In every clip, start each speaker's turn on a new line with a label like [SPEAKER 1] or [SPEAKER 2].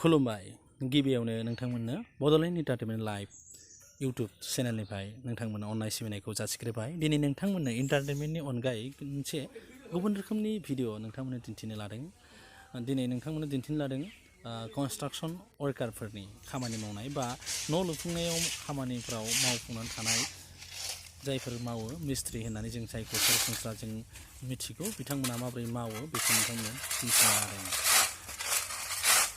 [SPEAKER 1] खुलुमबाय गिबियावनो नोंथांमोननो Bodoland entertainment live YouTube चेनेलनिफ्राय नोंथांमोननो अननाय सिबिनायखौ जासिग्रोबाय। दिनै नोंथांमोननो एन्टारटेनमेन्टनि अनगायै मोनसे गुबुन रोखोमनि भिडिअ नोंथांमोननो दिन्थिनो लादों। दिनै नोंथांमोननो दिन्थिनो लादों कनस्ट्राक्सन वर्कारफोरनि खामानि मावनाय बा न' लुफुंनायाव खामानिफ्राव मावफुंनानै थानाय जायफोर मावो मिस्ट्रि होननानै जों जायखौ सरासनस्रा जों मिथिगौ बिथांमोना माबोरै मावो बेखौ नोंथांमोननो दिन्थिनो लादों।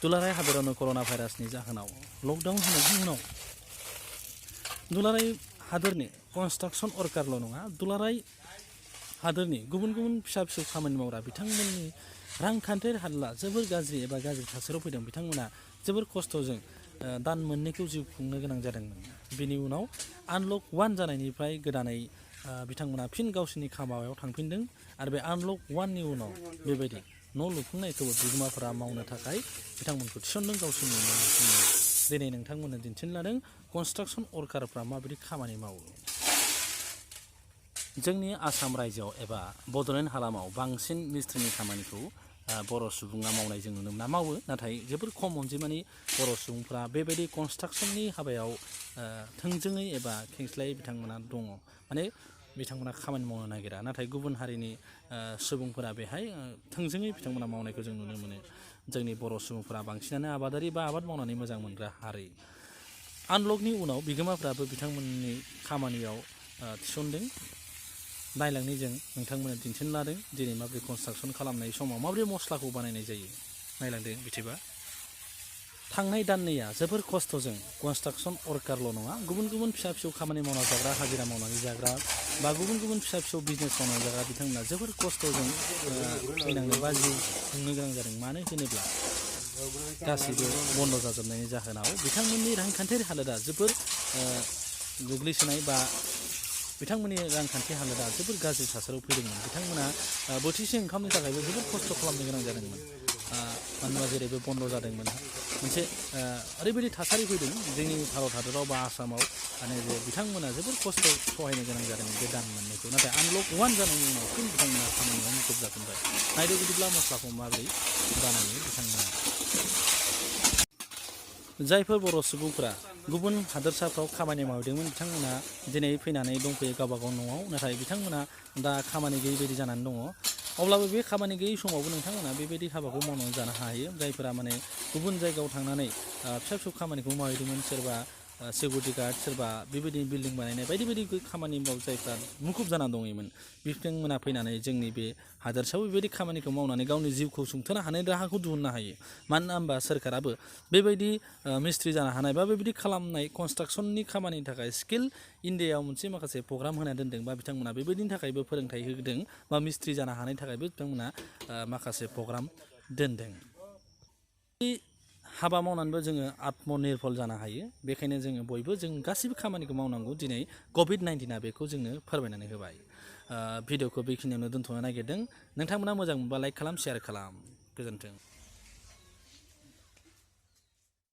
[SPEAKER 1] दुलाराय हादरावनो कर'ना भाइरासनि जाहोनाव लकडाउन होनायनि उनाव दुलाराय हादरनि कनस्ट्राक्सन वर्कारल' नङा, दुलाराय हादरनि गुबुन गुबुन फिसा फिसौ खामानि मावग्रा बिथांमोननि रांखान्थियारि हालोदा जोबोर गाज्रि एबा गाज्रि थासारियाव फैदों। बिथांमोना जोबोर खस्थ'जों दान मोननैखौ जिउ खुंनो गोनां जादोंमोन। बिनि उनाव आनलक 1 जानायनिफ्राय गोदानै बिथांमोना फिन गावसोरनि खामानियाव थांफिनदों आरो बे आनलक 1नि उनाव बेबायदि न' लुफुंनायखौबो बिगोमाफोरा मावनो थाखाय बिथांमोनखौ थिसनदों गावसोरनि न' लुफुंनायाव। दिनै नोंथांमोननो दिन्थिनो लादों कनस्ट्राक्सन वर्कारफ्रा माबायदि खामानि मावो। जोंनि आसाम रायजोआव एबा बड'लेण्ड हालामाव बांसिन मिस्ट्रिनि खामानिखौ बर' सुबुङा मावनाय जों नुनो मोना। मावो, नाथाय जोबोर खम अनजिमानि बर' सुबुंफ्रा बेबायदि कनस्ट्राक्सननि हाबायाव थोंजोङै एबा खेंस्लायै बिथांमोना दङ। माने बिथांमोना खामानि मावनो नागिरा, नाथाय गुबुन हारिनि सुबुंफोरा बेहाय थोंजोङै बिथांमोना मावनायखौ जों नुनो मोनो। जोंनि बर' सुबुंफोरा बांसिनानो आबादारि बा आबाद मावनानै मोजां मोनग्रा हारि। आनलकनि उनाव बिगोमाफ्राबो बिथांमोननि खामानियाव थिसनदों। नायलांनि जों नोंथांमोननो दिन्थिनो लादों दिनै माबोरै कनस्ट्राक्सन खालामनाय समाव माबोरै मस्लाखौ बानायनाय जायो। नायलांदों बिदिबा थांनाय दाननैया जोबोर खस्थ'जों कनस्ट्राक्सन वर्कारल' नङा, गुबुन गुबुन फिसा फिसौ खामानि मावना जाग्रा, हाजिरा मावनानै जाग्रा बा गुबुन गुबुन फिसा फिसौ बिजनेस मावनानै जाग्रा बिथांमोना जोबोर खस्थ'जों फैनांनो बा जिउ खुंनो गोनां जादों। मानो होनोब्ला गासैबो बन्द' जाजोबनायनि जाहोनाव बिथांमोननि रांखान्थियारि हालोदा जोबोर गोग्लैसोनाय बा बिथांमोननि रांखान्थि हालोदा जोबोर गाज्रि थासारियाव फैदोंमोन। बिथांमोना बोथिसे ओंखामनि थाखायबो जोबोर खस्थ' खालामनो गोनां जादोंमोन। मानोना जेरैबो बन्द' जादोंमोन। मोनसे ओरैबायदि थासारि फैदों जोंनि भारत हादराव बा आसामाव, माने जे बिथांमोना जोबोर खस्थ' सहायनो गोनां जादोंमोन बे दान मोननैखौ। नाथाय आनलक 1 जानायनि उनाव फिन बिथांमोना खामानियाव मुखुब जाफिनबाय। नायदो बिदिब्ला मस्लाखौ माबोरै बानायो बिथांमोना। जायफोर बर' सुबुंफोरा गुबुन हादोरसाफ्राव खामानि मावदोंमोन बिथांमोना दिनै फैनानै दंफैयो गावबागाव न'आव, नाथाय बिथांमोना दा खामानि गैयै बायदि जानानै दङ। अब्लाबो बे खामानि गैयै समावबो नोंथांमोना बेबायदि हाबाखौ मावनानै जानो हायो। जायफोरा माने गुबुन जायगायाव थांनानै फिसा फिसौ खामानिखौ मावहैदोंमोन, सोरबा सिकिउरिटि गार्ड, सोरबा बेबायदि बिल्डिं बानायनाय बायदि बायदि खामानि माव जायफ्रा मुखुब जानानै दङमोन बिथांमोना फैनानै जोंनि बे हादोरसायाव बेबायदि खामानिखौ मावनानै गावनि जिउखौ सुंथानो हानाय राहाखौ दिहुननो हायो। मानो होनबा सोरखाराबो बेबायदि मिस्ट्रि जानो हानाय बा बेबायदि खालामनाय कनस्ट्राक्सननि खामानिनि थाखाय स्किल इन्डियायाव मोनसे माखासे प्रग्राम होना दोनदों बा बिथांमोना बेबायदिनि थाखायबो फोरोंथाइ होदों बा मिस्ट्रि जानो हानायनि थाखायबो बिथांमोना माखासे प्रग्राम दोनदों। हाबा मावनानैबो जोङो आत्मनिर्भर जानो हायो। बेखायनो जोङो बयबो जों गासैबो खामानिखौ मावनांगौ। दिनै कभिड-19आ बेखौ जोंनो फोरमायनानै होबाय। भिडिअखौ बेखिनियावनो दोनथ'नो नागिरदों। नोंथांमोना मोजां मोनबा लाइक खालाम, शेयार खालाम। गोजोन्थों।